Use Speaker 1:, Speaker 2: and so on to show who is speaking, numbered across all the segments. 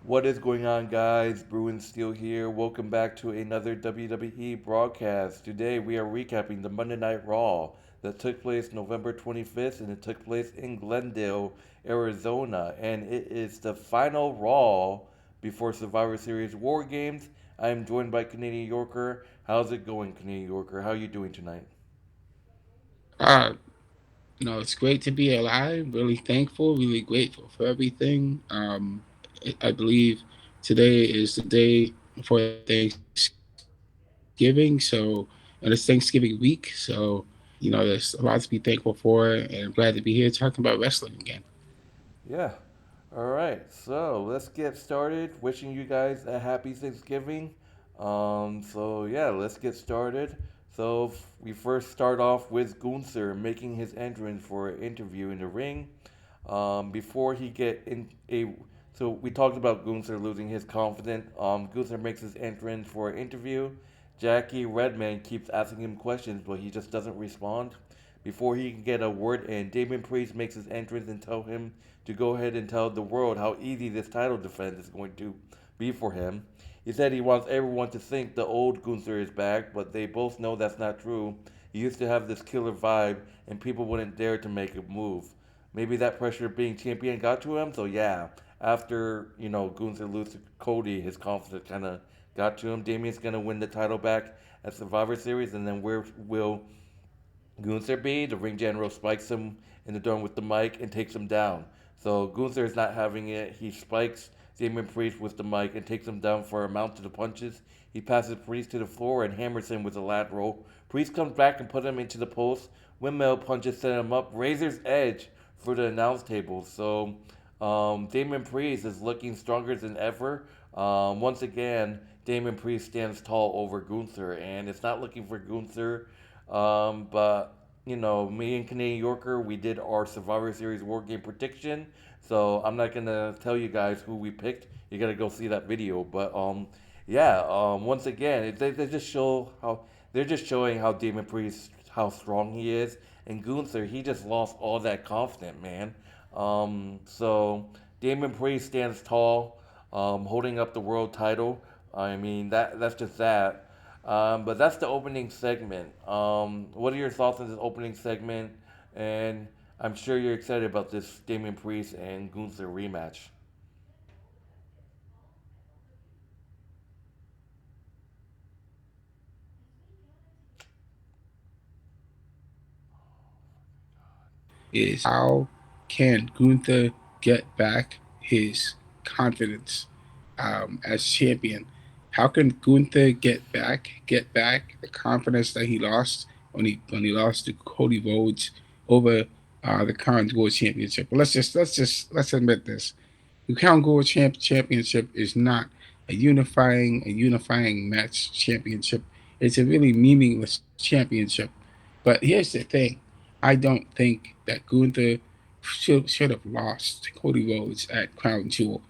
Speaker 1: What is going on, guys? Bruin Steel here. Welcome back to another WWE broadcast. Today we are recapping the Monday Night Raw that took place November 25th and it took place in Glendale, Arizona. And it is the final Raw before Survivor Series War Games. I am joined by Canadian Yorker. How's it going, Canadian Yorker? How are you doing tonight?
Speaker 2: Uh, it's great to be alive. Really thankful, really grateful for everything. I believe today is the day for Thanksgiving, and it's Thanksgiving week. So, there's a lot to be thankful for, and I'm glad to be here talking about wrestling again.
Speaker 1: Yeah. All right. So let's get started. Wishing you guys a happy Thanksgiving. Yeah, let's get started. We first start off with Gunther making his entrance for an interview in the ring. Before he get in a, so we talked about Gunther losing his confidence. Gunther makes his entrance for an interview. Jackie Redman keeps asking him questions, but he just doesn't respond. Before he can get a word in, Damien Priest makes his entrance and tell him to go ahead and tell the world how easy this title defense is going to be for him. He said he wants everyone to think the old Gunther is back, but they both know that's not true. He used to have this killer vibe, and people wouldn't dare to make a move. Maybe that pressure of being champion got to him. So yeah, after Gunther lose to Cody, his confidence kind of got to him. Damien's gonna win the title back at Survivor Series, and then where will Gunther B, the ring general, spikes him in the dome with the mic and takes him down. So Gunther is not having it. He spikes Damien Priest with the mic and takes him down for a mount to the punches. He passes Priest to the floor and hammers him with a lateral. Priest comes back and puts him into the post. Windmill punches set him up. Razor's Edge for the announce table. So Damien Priest is looking stronger than ever. Once again, Damien Priest stands tall over Gunther, and it's not looking for Gunther but me and Canadian Yorker, we did our Survivor Series War Game prediction. So I'm not gonna tell you guys who we picked. You gotta go see that video. But yeah. Once again, they just show how they're just showing how Damon Priest how strong he is, and Gunther he just lost all that confidence, man. So Damon Priest stands tall, holding up the world title. I mean that's just that. But that's the opening segment. What are your thoughts on this opening segment? And I'm sure you're excited about this Damian Priest and Gunther rematch.
Speaker 2: Is how can Gunther get back his confidence as champion? How can Gunther get back the confidence that he lost when he lost to Cody Rhodes over the Crown Jewel Championship? But let's admit this: the Crown Jewel Championship is not a unifying match championship. It's a really meaningless championship. But here's the thing: I don't think that Gunther should have lost to Cody Rhodes at Crown Jewel.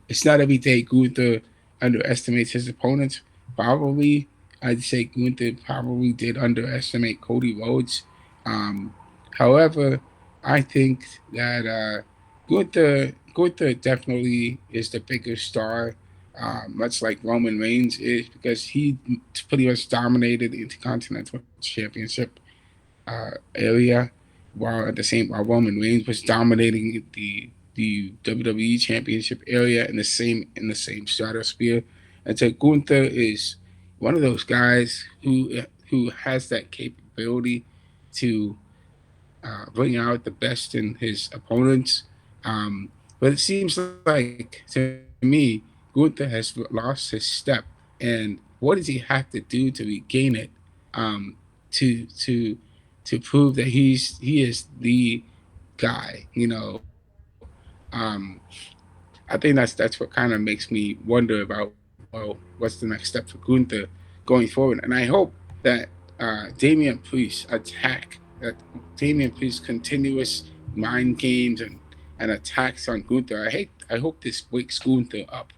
Speaker 2: It's not every day Gunther underestimates his opponents. Probably, I'd say Gunther probably did underestimate Cody Rhodes. Um, However, I think that Gunther definitely is the bigger star, much like Roman Reigns is, because he pretty much dominated the Intercontinental Championship area, while Roman Reigns was dominating the WWE Championship area in the same stratosphere. And so Gunther is one of those guys who has that capability to bring out the best in his opponents. But it seems like to me, Gunther has lost his step, and what does he have to do to regain it? Um, to prove that he is the guy. I think that's what kind of makes me wonder about, what's the next step for Gunther going forward. And I hope that Damian Priest Damian Priest's continuous mind games and attacks on Gunther. I hope this wakes Gunther up.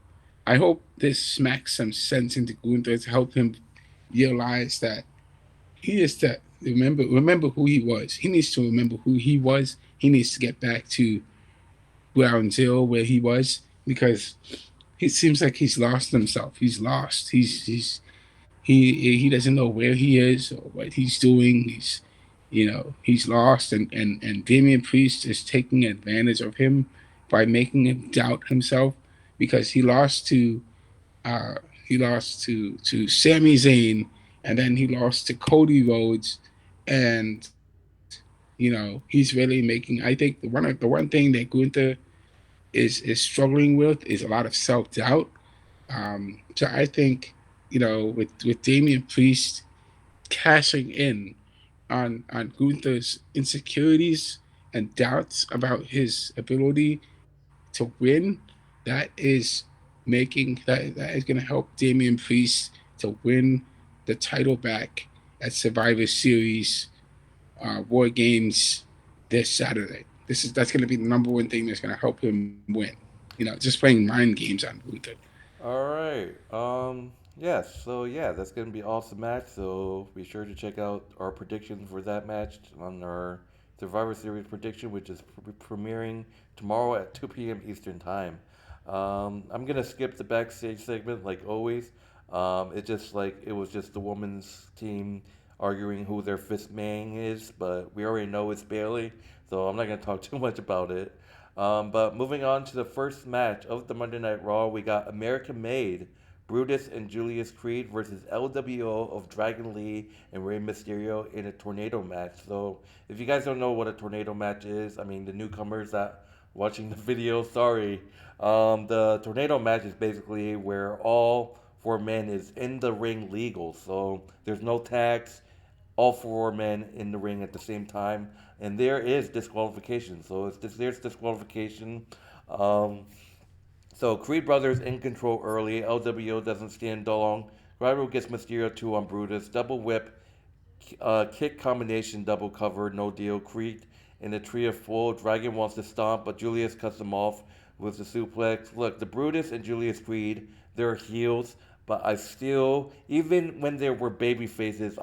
Speaker 2: I hope this smacks some sense into Gunther to help him realize that he is to remember who he was. He needs to remember who he was. He needs to get back to ground zero where he was. because he seems like he's lost himself. He's lost. He doesn't know where he is or what he's doing. He's lost, and Damian Priest is taking advantage of him by making him doubt himself because uh, he lost to Sami Zayn, and then he lost to Cody Rhodes, and he's really making. I think the one thing that Gunther is struggling with is a lot of self doubt. So I think with Damian Priest cashing in on Gunther's insecurities and doubts about his ability to win, that is that is going to help Damian Priest to win the title back at Survivor Series War Games this Saturday. That's going to be the number one thing that's going to help him win. Just playing mind games on Gunther.
Speaker 1: All right. Yes. So yeah, that's gonna be awesome match. So be sure to check out our predictions for that match on our Survivor Series prediction, which is premiering tomorrow at 2 p.m. Eastern Time. I'm gonna skip the backstage segment like always. It just like it was just the women's team arguing who their fifth man is, but we already know it's Bailey, so I'm not gonna talk too much about it. But moving on to the first match of the Monday Night Raw, we got American Made, Brutus and Julius Creed versus LWO of Dragon Lee and Rey Mysterio in a tornado match. So, if you guys don't know what a tornado match is, I mean, the newcomers that watching the video, sorry. The tornado match is basically where all four men is in the ring legal. So, there's no tags, all four men in the ring at the same time, and there is disqualification. So there's disqualification. Um, so Creed brothers in control early. LWO doesn't stand long. Rival gets Mysterio 2 on Brutus. Double whip, kick combination, double cover, no deal. Creed in a tree of full. Dragon wants to stomp, but Julius cuts him off with the suplex. Look, the Brutus and Julius Creed, they're heels, but I still, even when they were baby faces,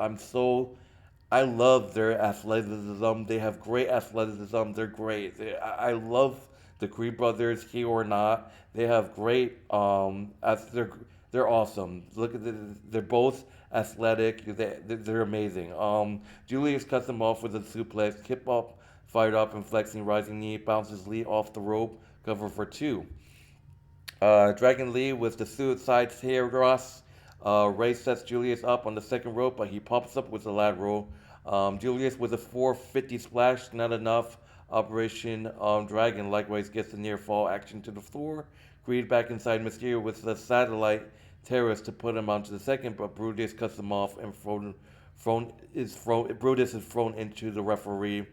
Speaker 1: I love their athleticism. They have great athleticism. They're great. I love the Creed brothers, here or not. They have great. They're awesome. They're both athletic. They're amazing. Julius cuts them off with a suplex. Kip up, fired up, and flexing rising knee bounces Lee off the rope. Cover for two. Dragon Lee with the suicide tear Ross. Ray sets Julius up on the second rope, but he pops up with the lateral. Julius with a 450 splash, not enough. Operation Dragon likewise gets the near fall action to the floor. Creed back inside Mysterio with the satellite terrorist to put him onto the second, but Brutus cuts him off and Brutus is thrown into the referee.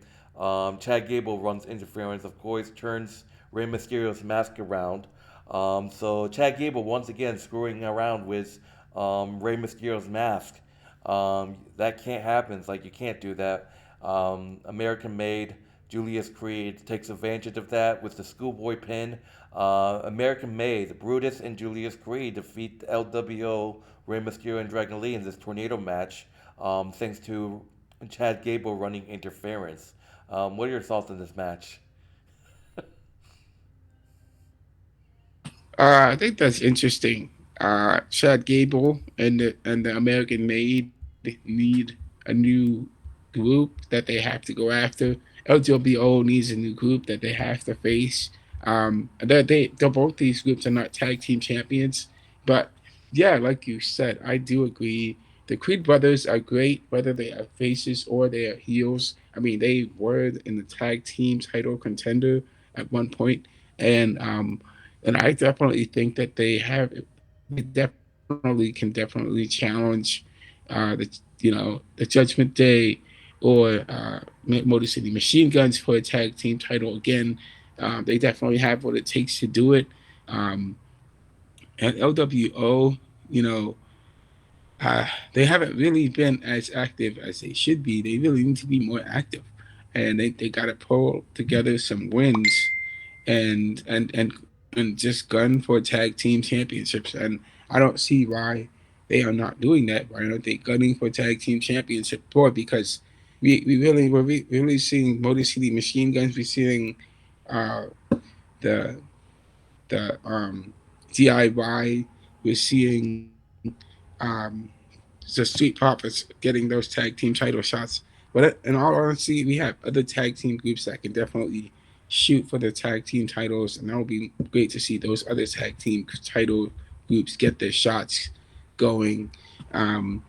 Speaker 1: Chad Gable runs interference, of course, turns Rey Mysterio's mask around. So Chad Gable once again screwing around with Rey Mysterio's mask. That can't happen. It's like you can't do that. American Made Julius Creed takes advantage of that with the schoolboy pin. American Made Brutus and Julius Creed defeat LWO, Rey Mysterio, and Dragon Lee in this tornado match, thanks to Chad Gable running interference. What are your thoughts on this match?
Speaker 2: I think that's interesting. Chad Gable and the American Made need a new group that they have to go after. LWO needs a new group that they have to face. They're both these groups are not tag team champions, but yeah, like you said, I do agree. The Creed brothers are great, whether they are faces or they are heels. I mean, they were in the tag team title contender at one point, and um, and I definitely think that they definitely challenge the Judgment Day or Motor City Machine Guns for a tag team title again. They definitely have what it takes to do it. Um, at LWO, you know, they haven't really been as active as they should be. They really need to be more active, and they got to pull together some wins and just gun for tag team championships. And I don't see why they are not doing that. Why aren't they gunning for tag team championship more? Because we're really seeing Motor City Machine Guns. We're seeing uh, the the DIY. We're seeing um, the Street Profits getting those tag team title shots. But in all honesty, we have other tag team groups that can definitely shoot for the tag team titles, and that would be great to see those other tag team title groups get their shots going. Um,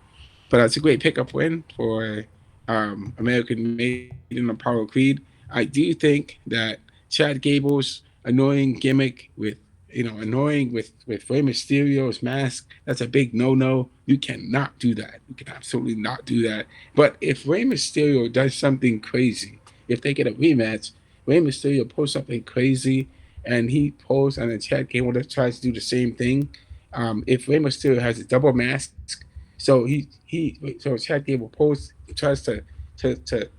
Speaker 2: but it's a great pickup win for American Made in Apollo Creed. I do think that Chad Gable's annoying gimmick with annoying with Rey Mysterio's mask, that's a big no. You cannot do that. You can absolutely not do that. But if Rey Mysterio does something crazy, if they get a rematch, Rey Mysterio pulls something crazy, and he pulls and then Chad Gable tries to do the same thing. If Rey Mysterio has a double mask, so Chad Gable pulls tries to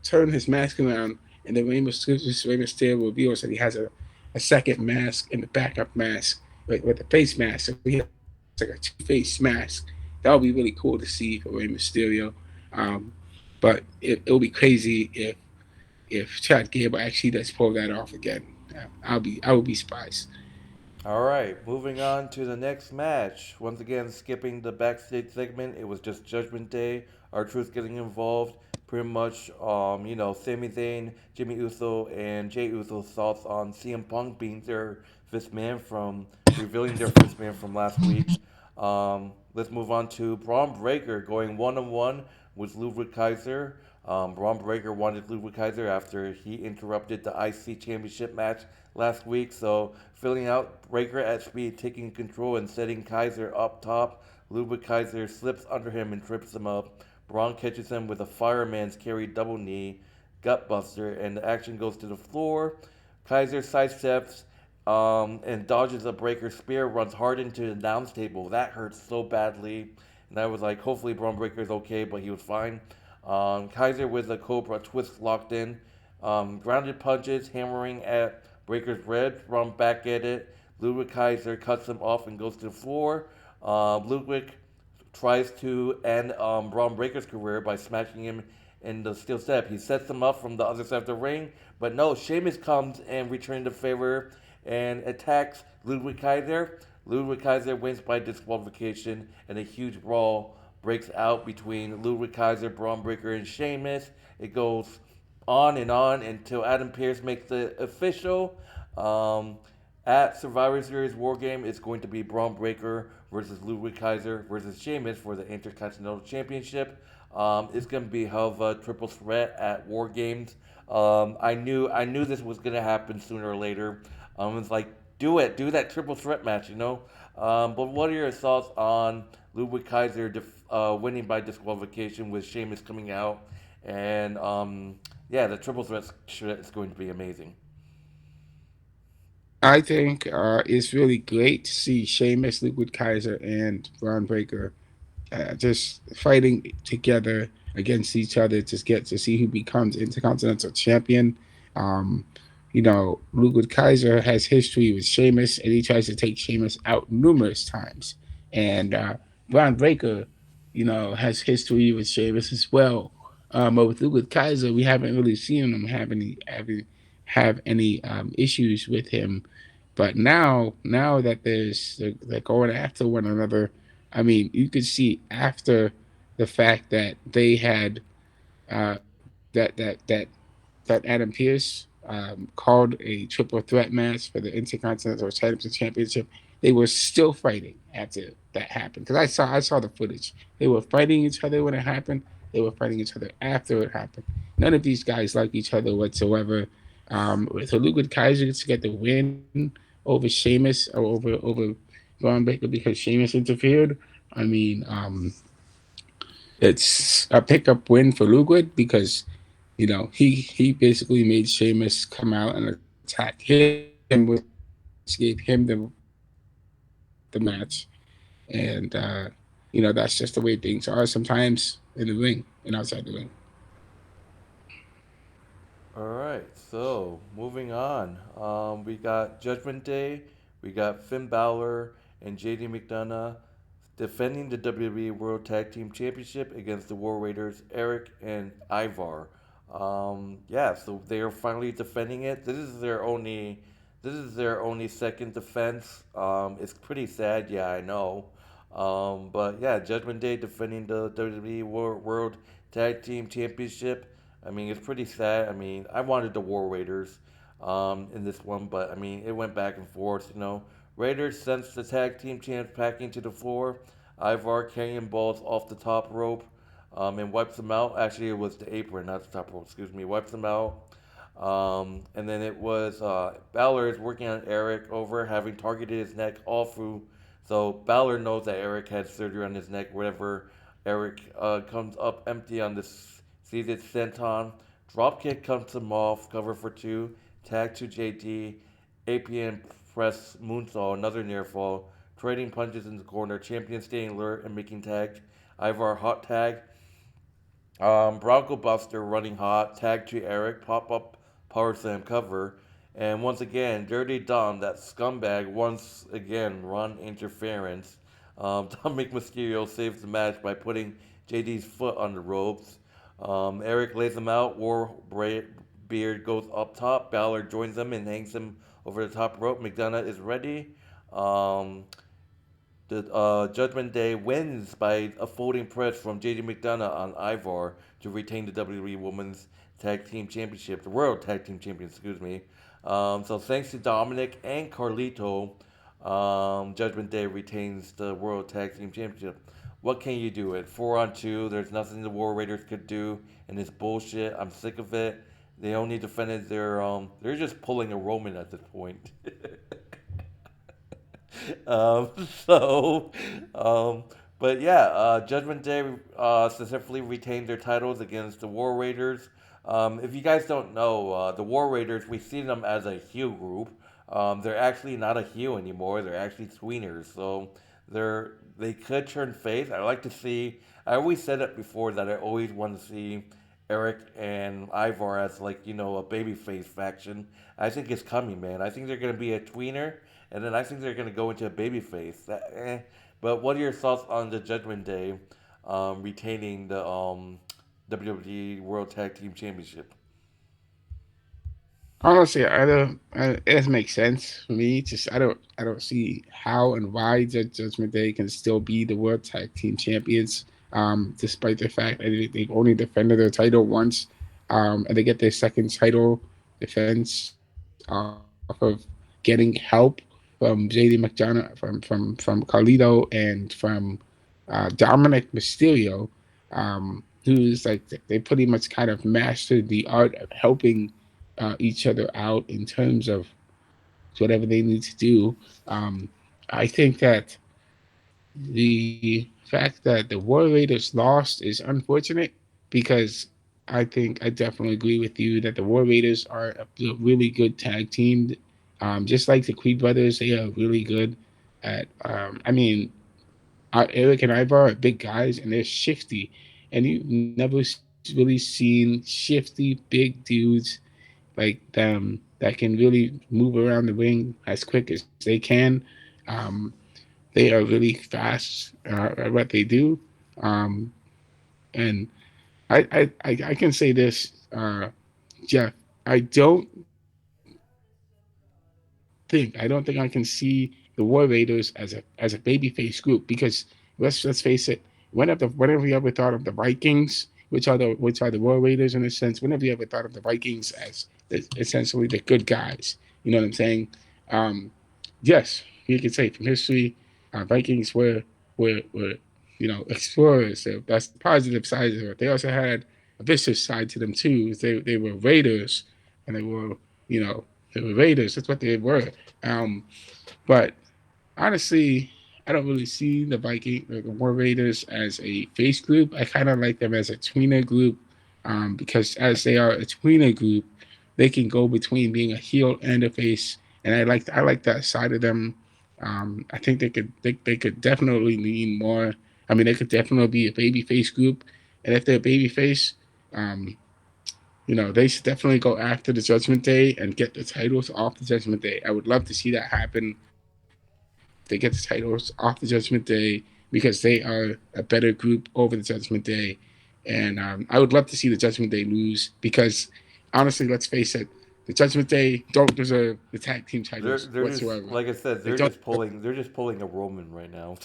Speaker 2: turn his mask around, and then Rey Mysterio reveals that he has a second mask and the backup mask with the face mask. So he has like a two-face mask. That would be really cool to see for Rey Mysterio. Um, but it'll be crazy if Chad Gable actually does pull that off again. I would be surprised.
Speaker 1: All right, moving on to the next match. Once again, skipping the backstage segment, it was just Judgment Day. R-Truth getting involved. Pretty much, Sami Zayn, Jimmy Uso, and Jay Uso's thoughts on CM Punk being their fifth man from revealing their fifth man from last week. Let's move on to Braun Breaker going one on one with Ludwig Kaiser. Braun Breaker wanted Ludwig Kaiser after he interrupted the IC Championship match last week. So filling out Breaker at speed, taking control and setting Kaiser up top. Ludwig Kaiser slips under him and trips him up. Braun catches him with a fireman's carry double knee, gutbuster, and the action goes to the floor. Kaiser sidesteps and dodges a Breaker spear, runs hard into the announce table. That hurts so badly. And I was like, hopefully Braun Breaker is okay, but he was fine. Kaiser with a Cobra twist locked in. Grounded punches, hammering at Breaker's ribs, run back at it. Ludwig Kaiser cuts him off and goes to the floor. Ludwig tries to end Braun Breaker's career by smashing him in the steel step. He sets him up from the other side of the ring, but no, Sheamus comes and returns the favor and attacks Ludwig Kaiser. Ludwig Kaiser wins by disqualification, and a huge brawl breaks out between Ludwig Kaiser, Braun Breaker, and Sheamus. It goes on until Adam Pearce makes the official. Um, at Survivor Series War Game, it's going to be Braun Breaker versus Ludwig Kaiser versus Sheamus for the Intercontinental Championship. It's going to be a hell of a triple threat at War Games. I knew this was going to happen sooner or later. It's like do that triple threat match, you know. But what are your thoughts on Ludwig Kaiser winning by disqualification with Sheamus coming out? And yeah, the triple threat is going to be amazing.
Speaker 2: I think it's really great to see Sheamus, Liquid Kaiser, and Braun Breaker just fighting together against each other to get to see who becomes Intercontinental Champion. Um, Ludwig Kaiser has history with Sheamus, and he tries to take Sheamus out numerous times. And Braun Breaker, has history with Sheamus as well. But with Ludwig Kaiser, we haven't really seen him have any issues with him. But now that they're going after one another, I mean, you could see after the fact that they had that Adam Pearce called a triple threat match for the Intercontinental Championship. They were still fighting after that happened because I saw the footage. They were fighting each other when it happened. They were fighting each other after it happened. None of these guys like each other whatsoever. So Ludwig Kaiser gets to get the win over Sheamus or over Braun Breaker because Sheamus interfered. I mean, it's a pickup win for Ludwig because he basically made Sheamus come out and attack him, which gave him the match. And that's just the way things are sometimes in the ring and outside the ring.
Speaker 1: All right, so moving on. We got Judgment Day, we got Finn Balor and JD McDonagh defending the WWE World Tag Team Championship against the War Raiders, Erik and Ivar. Yeah, so they are finally defending it. This is their only second defense. It's pretty sad, yeah, I know. But yeah, Judgment Day defending the WWE World Tag Team Championship. I mean, it's pretty sad. I mean, I wanted the War Raiders in this one, but I mean, it went back and forth. Raiders sends the tag team champs packing to the floor. Ivar carrying balls off the top rope and wipes them out. Actually, it was the apron, not the top rope. Excuse me. Wipes them out. And then it was Balor is working on Erik over, having targeted his neck all through. So Balor knows that Erik had surgery on his neck. Whatever, Erik comes up empty on this seated senton. Dropkick comes him off, cover for two. Tag to JD. APN press moonsault, another near fall. Trading punches in the corner. Champion staying alert and making tag. Ivar hot tag. Bronco Buster running hot, tag to Erik, pop up power slam cover, and once again, Dirty Dom, that scumbag, once again run interference. Dominic Mysterio saves the match by putting JD's foot on the ropes. Erik lays him out. Beard goes up top. Balor joins him and hangs him over the top rope. McDonagh is ready. Um, the Judgment Day wins by a folding press from JD McDonagh on Ivar to retain the WWE Women's Tag Team Championship, the World Tag Team Champions, excuse me. So thanks to Dominic and Carlito, Judgment Day retains the World Tag Team Championship. What can you do? It 4-on-2. There's nothing the War Raiders could do, and it's bullshit. I'm sick of it. They only defended their they're just pulling a Roman at this point. um, so, um, but yeah, Judgment Day specifically retained their titles against the War Raiders. If you guys don't know, the War Raiders, we see them as a heel group. They're actually not a heel anymore. They're actually tweeners. So they could turn face. I like to see. I always said it before that I always want to see Erik and Ivar as like a babyface faction. I think it's coming, man. I think they're gonna be a tweener, and then I think they're gonna go into a babyface. But what are your thoughts on the Judgment Day retaining the WWE World Tag Team Championship?
Speaker 2: Honestly, it doesn't make sense for me. Just I don't see how and why Judgment Day can still be the World Tag Team Champions, despite the fact that they've only defended their title once, and they get their second title defense off of getting help from JD McDonagh, from Carlito, and from Dominic Mysterio, who's like they pretty much kind of mastered the art of helping each other out in terms of whatever they need to do. Um, I think that the fact that the War Raiders lost is unfortunate because I definitely agree with you that the War Raiders are a really good tag team. Just like the Creed brothers, they are really good at. I mean, Erik and Ivar are big guys and they're shifty, and you never really seen shifty big dudes like them that can really move around the ring as quick as they can. Um, they are really fast at what they do, um, and I can say this, Jeff. I don't I don't think I can see the War Raiders as a babyface group because let's face it. Whenever you ever thought of the Vikings, which are the War Raiders in a sense, whenever you ever thought of the Vikings as essentially the good guys, you know what I'm saying? Um, yes, you can say from history, Vikings were explorers. So that's the positive side of it. They also had a vicious side to them too. They were raiders, and you know they were raiders. That's what they were. Um, but honestly, I don't really see the War Raiders as a face group. I kind of like them as a tweener group, because as they are a tweener group, they can go between being a heel and a face, and I like that side of them. I think they could definitely lean more. I mean, they could definitely be a baby face group, and if they're a baby face, um, they should definitely go after the Judgment Day and get the titles off the Judgment Day. I would love to see that happen. They get the titles off the Judgment Day because they are a better group over the Judgment Day. And I would love to see the Judgment Day lose because, honestly, let's face it, The Judgment Day don't deserve the tag team titles
Speaker 1: they're just
Speaker 2: whatsoever.
Speaker 1: like I said,
Speaker 2: They don't.
Speaker 1: they're just pulling a Roman right now.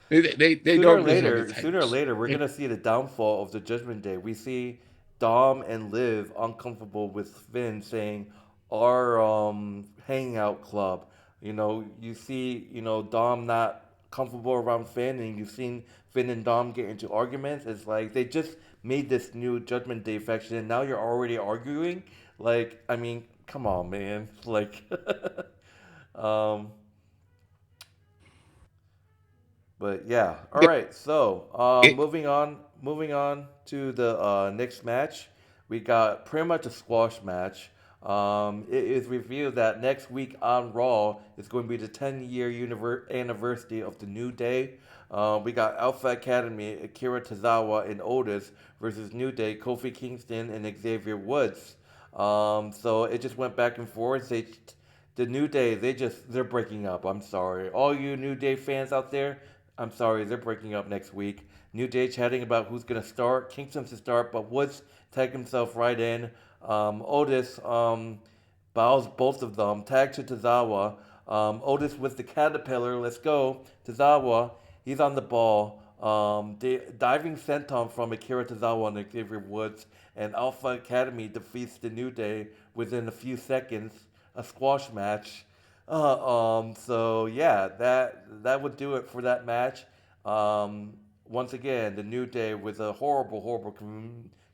Speaker 2: They don't deserve the
Speaker 1: Sooner or
Speaker 2: titles.
Speaker 1: later, we're gonna see the downfall of the Judgment Day. We see Dom and Liv uncomfortable with Finn saying our hangout club. You see, Dom not comfortable around Finn, and you've seen Finn and Dom get into arguments. It's like they just made this new Judgment Day faction, and now you're already arguing. Like, I mean, come on, man. Like, um, but yeah, all
Speaker 2: It,
Speaker 1: right. So
Speaker 2: it,
Speaker 1: moving on to the next match. We got pretty much a squash match. It is revealed that next week on Raw is going to be the 10-year anniversary of the New Day. We got Alpha Academy, Akira Tozawa, and Otis versus New Day, Kofi Kingston, and Xavier Woods. So it just went back and forth. The New Day, they're breaking up. I'm sorry, all you New Day fans out there. I'm sorry, they're breaking up next week. New Day chatting about who's gonna start. Kingston's to start, but Woods tagged himself right in. Otis bows both of them. Tag to Tozawa. Otis with the caterpillar. Let's go. Tozawa. He's on the ball. Diving senton from Akira Tozawa and Xavier Woods. And Alpha Academy defeats the New Day within a few seconds. A squash match. So yeah, that would do it for that match. Once again, the New Day with a horrible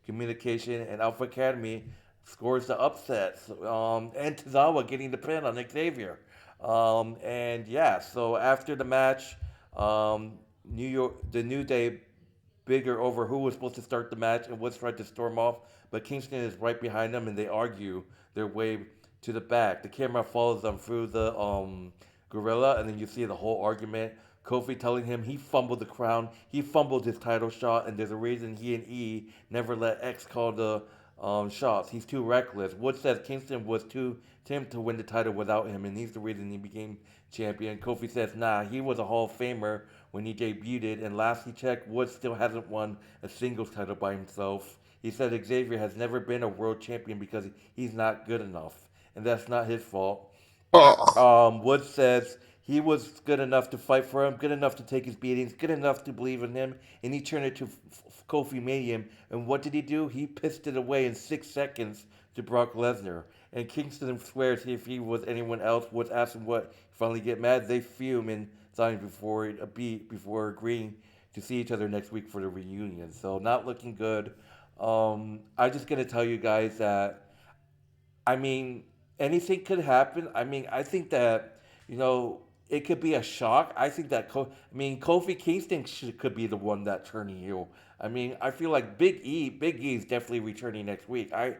Speaker 1: communication, and Alpha Academy scores the upset. And Tozawa getting the pin on Xavier. And yeah, so after the match, the New Day bigger over who was supposed to start the match and Woods tried to storm off, but Kingston is right behind them and they argue their way to the back. The camera follows them through the gorilla, and then you see the whole argument. Kofi telling him he fumbled the crown, he fumbled his title shot, and there's a reason he and E never let X call the shots. He's too reckless. Woods says Kingston was too timid to win the title without him, and he's the reason he became champion. Kofi says, nah, he was a Hall of Famer when he debuted, and last he checked, Woods still hasn't won a singles title by himself. He said Xavier has never been a world champion because he's not good enough, and that's not his fault.
Speaker 2: oh,
Speaker 1: Woods says he was good enough to fight for him, good enough to take his beatings, good enough to believe in him, and he turned it to Kofi Mania. And what did he do? He pissed it away in 6 seconds to Brock Lesnar. And Kingston swears if he was anyone else, Woods asked him what. Finally get mad, they fume and sign before a beat before agreeing to see each other next week for the reunion. So not looking good. I'm just gonna tell you guys that I mean, anything could happen. I mean, I think that it could be a shock. I think that Kofi Kingston could be the one that turning heel. I mean, I feel like Big E is definitely returning next week. I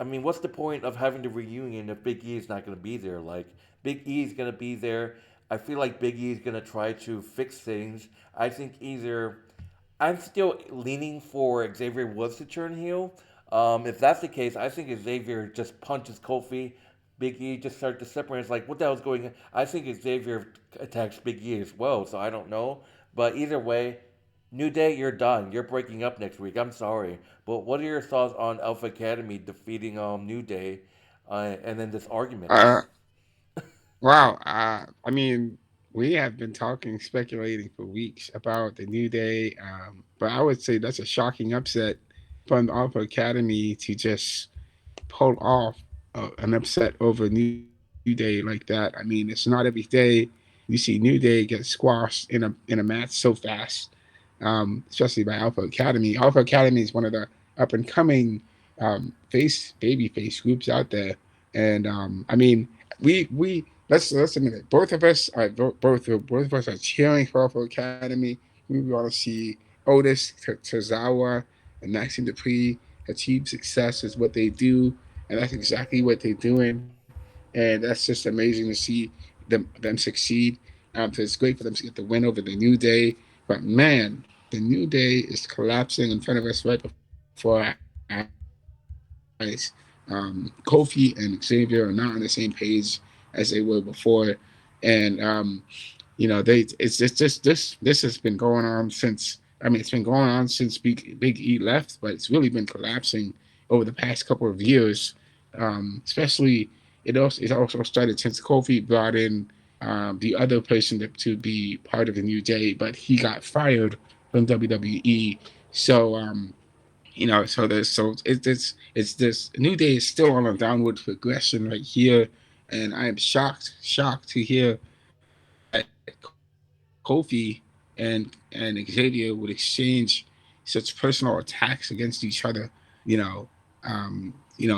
Speaker 1: mean, what's the point of having the reunion if Big E is not going to be there? Like, Big E is going to be there. I feel like Big E is going to try to fix things. I think either I'm still leaning for Xavier Woods to turn heel. If that's the case, I think Xavier just punches Kofi. Big E just starts to separate. It's like, what the hell's going on? I think Xavier attacks Big E as well, so I don't know. But either way, New Day, you're done. You're breaking up next week. I'm sorry. But what are your thoughts on Alpha Academy defeating New Day and then this argument?
Speaker 2: uh, wow. I mean, we have been talking, speculating for weeks about the New Day, but I would say that's a shocking upset from the Alpha Academy to just pull off an upset over New Day like that. I mean, it's not every day you see New Day get squashed in a match so fast, especially by Alpha Academy. Alpha Academy is one of the up and coming baby face groups out there, and I mean, we let's admit it. Both of us are both of us are cheering for Alpha Academy. We want to see Otis, Tozawa, and Maxine Dupree achieve success is what they do, and that's exactly what they're doing. And that's just amazing to see them succeed. So it's great for them to get the win over the New Day. But man, the New Day is collapsing in front of us right before our eyes. Kofi and Xavier are not on the same page as they were before, and they this has been going on since. I mean, it's been going on since Big E left, but it's really been collapsing over the past couple of years. Especially it also started since Kofi brought in the other person to be part of the New Day, but he got fired from WWE. So it's this New Day is still on a downward progression right here, and I am shocked to hear that Kofi and Xavier would exchange such personal attacks against each other. You know,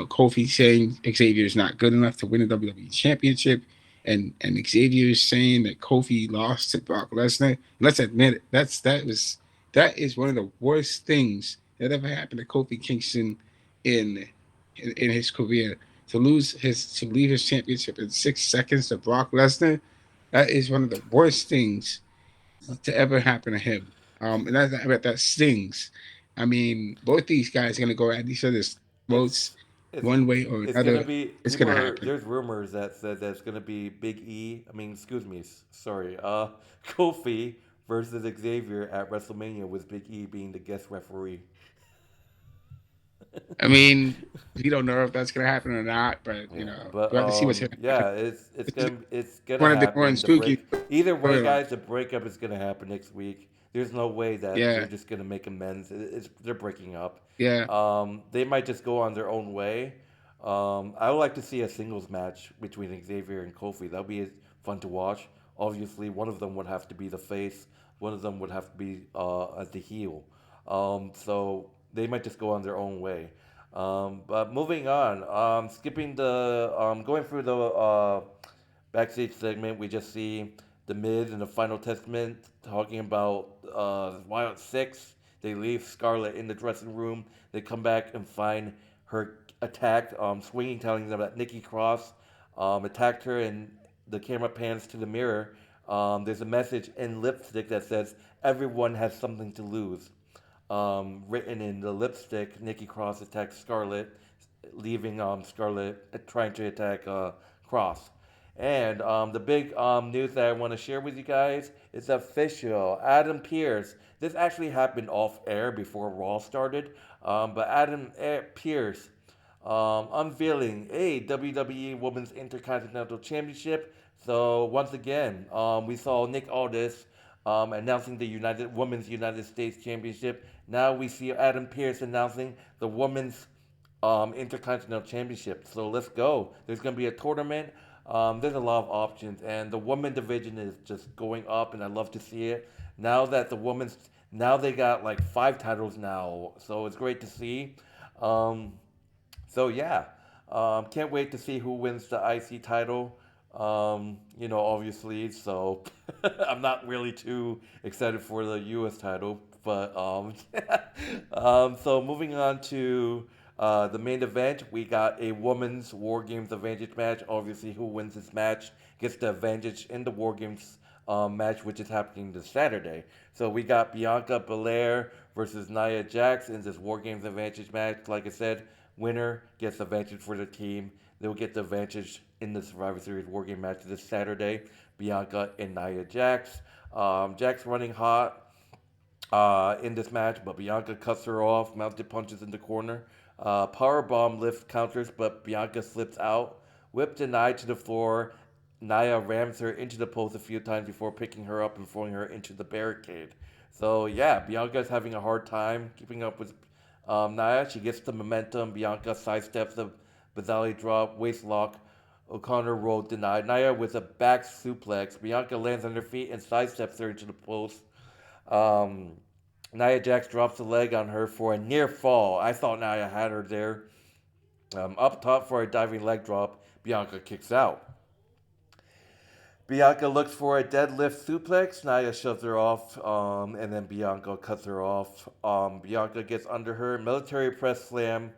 Speaker 2: Kofi saying Xavier is not good enough to win a WWE championship, and Xavier is saying that Kofi lost to Brock Lesnar. Let's admit it. That is one of the worst things that ever happened to Kofi Kingston in in his career. To leave his championship in 6 seconds to Brock Lesnar, that is one of the worst things to ever happen to him. That stings. I mean, both these guys are gonna go at each other's throats
Speaker 1: It's
Speaker 2: one
Speaker 1: it's
Speaker 2: way or
Speaker 1: it's
Speaker 2: another.
Speaker 1: gonna be
Speaker 2: It's gonna
Speaker 1: people
Speaker 2: happen.
Speaker 1: are there's rumors that said that it's gonna be Big E. I mean, excuse me, sorry. Kofi versus Xavier at WrestleMania with Big E being the guest referee.
Speaker 2: I mean, we don't know if that's gonna happen or not, but
Speaker 1: Yeah,
Speaker 2: we
Speaker 1: but
Speaker 2: have to see what's gonna happen.
Speaker 1: yeah, it's gonna
Speaker 2: One of the more
Speaker 1: happen. The
Speaker 2: spooky
Speaker 1: break either way,
Speaker 2: storylines.
Speaker 1: guys, the breakup is gonna happen next week. There's no way that
Speaker 2: Yeah,
Speaker 1: they're just gonna make amends. They're breaking up.
Speaker 2: yeah.
Speaker 1: They might just go on their own way. I would like to see a singles match between Xavier and Kofi. That would be fun to watch. Obviously, one of them would have to be the face. One of them would have to be as the heel. So they might just go on their own way. But moving on, skipping going through the backstage segment, we just see the Miz and the Final Testament talking about Wild Six. They leave Scarlett in the dressing room. They come back and find her attacked, swinging, telling them that Nikki Cross attacked her, and the camera pans to the mirror. There's a message in lipstick that says, "Everyone has something to lose." Written in the lipstick, Nikki Cross attacks Scarlett, leaving Scarlett trying to attack Cross. And the big news that I want to share with you guys is official. Adam Pearce. This actually happened off air before Raw started, but Pearce unveiling a WWE Women's Intercontinental Championship. So once again, we saw Nick Aldis announcing the Women's United States Championship. Now we see Adam Pearce announcing the Women's Intercontinental Championship. So let's go. There's going to be a tournament. There's a lot of options, and the women division is just going up, and I love to see it. Now that the women's, now they got like 5 titles now, so it's great to see. Um, so yeah, can't wait to see who wins the IC title. Obviously, so I'm not really too excited for the US title, but so moving on to the main event, we got a women's War Games advantage match. Obviously, who wins this match gets the advantage in the War Games match, which is happening this Saturday. So we got Bianca Belair versus Nia Jax in this War Games advantage match. Like I said, winner gets the advantage for the team. They'll get the advantage in the Survivor Series War Game match this Saturday. Bianca and Nia Jax. Jax running hot in this match, but Bianca cuts her off, mounted punches in the corner. Power bomb lift counters, but Bianca slips out. Whip denied to the floor. Nia rams her into the post a few times before picking her up and throwing her into the barricade. So yeah, Bianca's having a hard time keeping up with Nia. She gets the momentum. Bianca sidesteps the Bazali drop, waist lock. O'Connor rolled denied. Nia with a back suplex. Bianca lands on her feet and sidesteps her into the post. Um, Nia Jax drops the leg on her for a near fall. I thought Nia had her there. Up top for a diving leg drop. Bianca kicks out. Bianca looks for a deadlift suplex. Nia shoves her off, and then Bianca cuts her off. Bianca gets under her. Military press slam.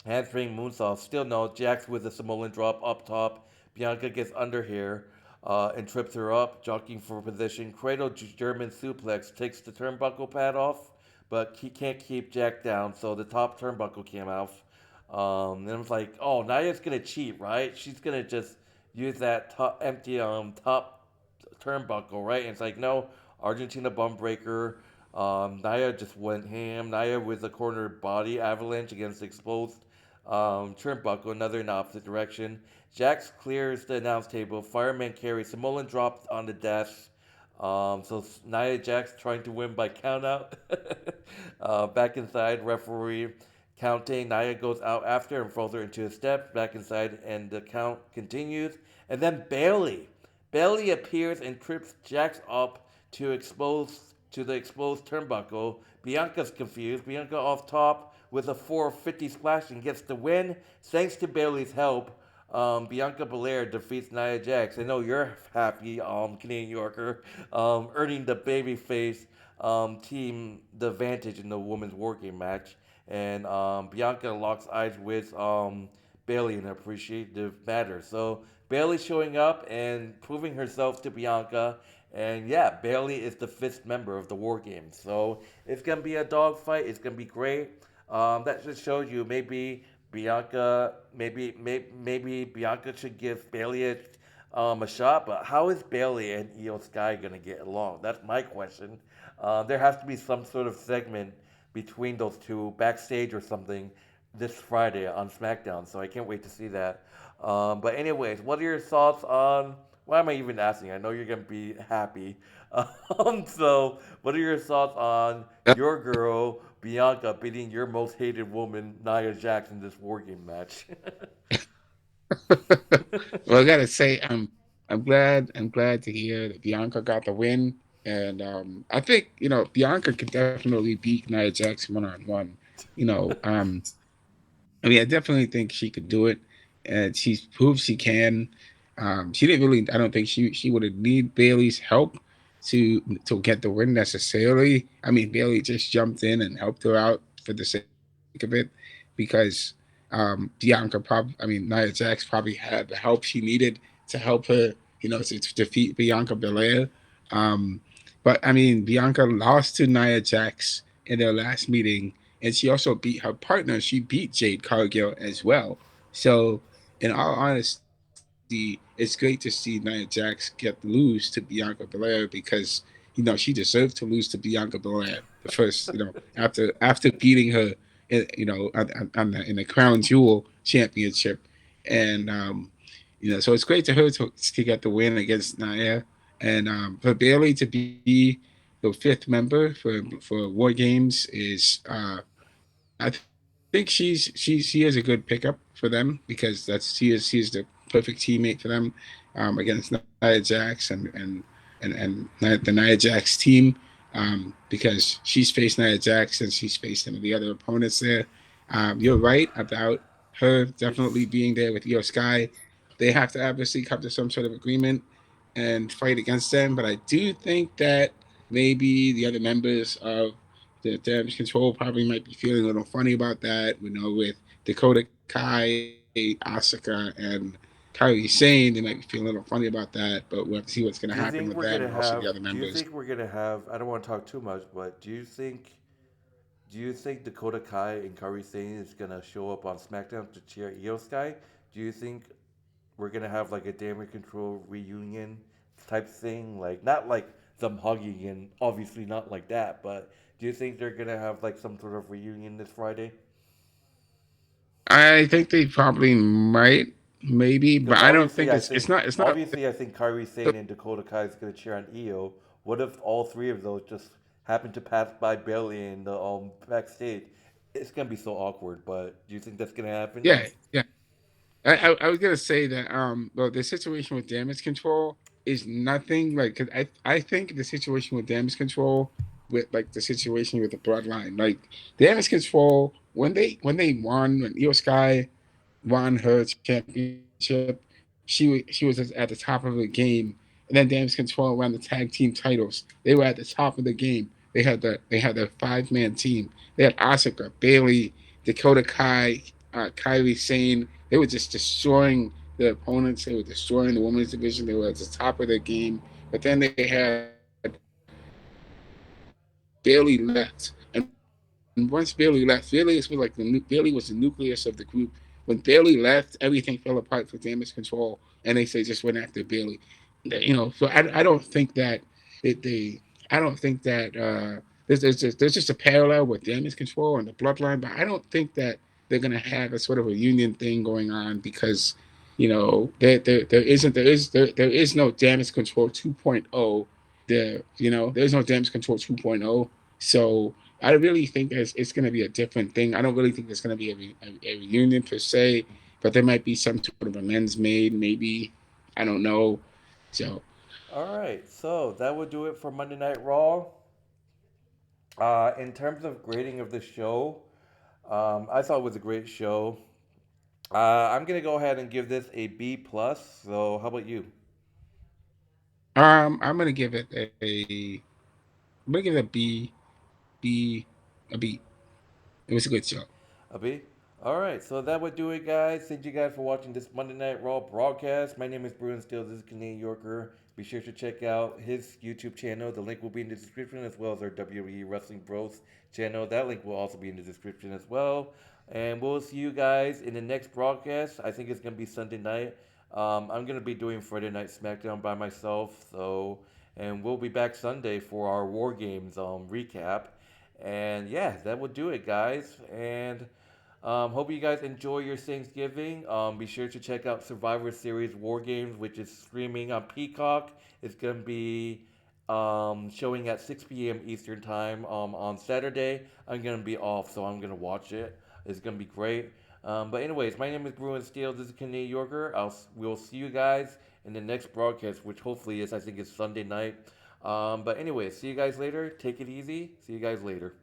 Speaker 1: Handspring moonsault. Still no. Jax with a Samoan drop up top. Bianca gets under here and trips her up, jockeying for position. Cradle German suplex takes the turnbuckle pad off, but he can't keep Jack down, so the top turnbuckle came off. And I was like, oh, Nia's gonna cheat, right? She's gonna just use that empty top turnbuckle, right? And it's like, no, Argentina bum breaker. Nia just went ham. Nia with a corner body avalanche against exposed turnbuckle, another in the opposite direction. Jax clears the announce table. Fireman carry. Samoan dropped on the desk. So Nia Jax trying to win by countout. Back inside, referee counting. Nia goes out after and throws her into a step. Back inside, and the count continues. And then Bailey appears and trips Jax up to the exposed turnbuckle. Bianca's confused. Bianca off top with a 450 splash and gets the win. Thanks to Bailey's help, Bianca Belair defeats Nia Jax. I know you're happy, Canadian Yorker, earning the babyface team the advantage in the women's working match. And Bianca locks eyes with Bailey in an appreciative manner. So Bailey showing up and proving herself to Bianca. And yeah, Bailey is the fifth member of the War Games. So it's going to be a dogfight. It's going to be great. That just shows you maybe Bianca should give Bailey a shot. But how is Bailey and Io Sky going to get along? That's my question. There has to be some sort of segment between those two backstage or something this Friday on SmackDown. So I can't wait to see that. But anyways, what are your thoughts on? Why am I even asking? I know you're gonna be happy. So what are your thoughts on your girl Bianca beating your most hated woman Nia Jax in this War Game match?
Speaker 2: Well, I gotta say, I'm glad to hear that Bianca got the win, and I think Bianca could definitely beat Nia Jax 1-on-1. You know, um, I mean, I definitely think she could do it, and she's proved she can. She didn't really. I don't think she would have need Bailey's help to get the win necessarily. I mean, Bailey just jumped in and helped her out for the sake of it, because Bianca Nia Jax probably had the help she needed to help her, to defeat Bianca Belair. Um, but I mean, Bianca lost to Nia Jax in their last meeting, and she also beat her partner. She beat Jade Cargill as well. So, in all honesty, it's great to see Nia Jax get lose to Bianca Belair because she deserved to lose to Bianca Belair the first, after beating her, in the Crown Jewel Championship, and so it's great to her to get the win against Nia, and for Bailey to be the fifth member for War Games is I think she is a good pickup for them because she is the perfect teammate for them against Nia Jax and the Nia Jax team, because she's faced Nia Jax and she's faced some of the other opponents there. You're right about her definitely
Speaker 1: it's
Speaker 2: being there with Io Sky. They have to obviously come to some sort of agreement and fight against them, but I do think that maybe the other members of the damage control probably might be feeling a little funny about that. With Dakota Kai, Asuka, and Kyrie Sane, they might be feeling a little funny about that. But we'll have to see what's going to
Speaker 1: Do
Speaker 2: happen
Speaker 1: you
Speaker 2: with
Speaker 1: think we're
Speaker 2: them and
Speaker 1: gonna
Speaker 2: also the other
Speaker 1: have? Do you
Speaker 2: members.
Speaker 1: think we're gonna have? I don't want to talk too much, but do you think Dakota Kai and Kairi Sane is gonna show up on SmackDown to cheer Io Sky? Do you think we're gonna have like a damage control reunion type thing? Like not like them hugging and obviously not like that, but do you think they're gonna have like some sort of reunion this Friday?
Speaker 2: I think they probably might, maybe, but
Speaker 1: Because
Speaker 2: I don't think it's not.
Speaker 1: obviously I think Kyrie Sane and Dakota Kai is gonna cheer on Io. What if all three of those just happen to pass by Bailey in the backstage? It's gonna be so awkward. But do you think that's gonna happen?
Speaker 2: Yeah, yeah. I was gonna say that well, the situation with damage control is nothing like, 'cause I think the situation with damage control with like the situation with the bloodline, like damage control when Io Sky won her championship, she was at the top of the game, and then damage control won the tag team titles. They were at the top of the game. They had the 5-man team. They had Asuka, Bailey, Dakota Kai, Kyrie Sane. They were just destroying the opponents. They were destroying the women's division. They were at the top of their game. But then they had Bailey left, and once Bailey left, Bailey was the nucleus of the group. When Bailey left, everything fell apart for damage control, and they say just went after Bailey. So I don't think that they I don't think that there's just a parallel with damage control and the bloodline, but I don't think that they're gonna have a sort of a union thing going on because there is no damage control 2.0. There's no damage control 2.0. So I really think it's going to be a different thing. I don't really think there's going to be a reunion per se, but there might be some sort of amends made, maybe. I don't know. So
Speaker 1: All right, so that would do it for Monday Night Raw. In terms of grading of the show, I thought it was a great show. I'm gonna go ahead and give this a B plus. So how about you?
Speaker 2: I'm gonna give it I'm gonna give it a B, a B. It was a good show.
Speaker 1: Abi? Alright, so that would do it, guys. Thank you guys for watching this Monday Night Raw broadcast. My name is Bruin Steele. This is Canadian Yorker. Be sure to check out his YouTube channel. The link will be in the description, as well as our WWE Wrestling Bros channel. That link will also be in the description as well. And we'll see you guys in the next broadcast. I think it's going to be Sunday night. I'm going to be doing Friday Night Smackdown by myself. And we'll be back Sunday for our War Games recap. And yeah, that will do it, guys. And hope you guys enjoy your Thanksgiving. Be sure to check out Survivor Series War Games, which is streaming on Peacock. It's going to be showing at 6 p.m. Eastern Time on Saturday. I'm going to be off, so I'm going to watch it. It's going to be great. But anyways, my name is Bruin Steele. This is Canadian Yorker. We'll see you guys in the next broadcast, which hopefully is, I think, is Sunday night. But anyways, see you guys later. Take it easy. See you guys later.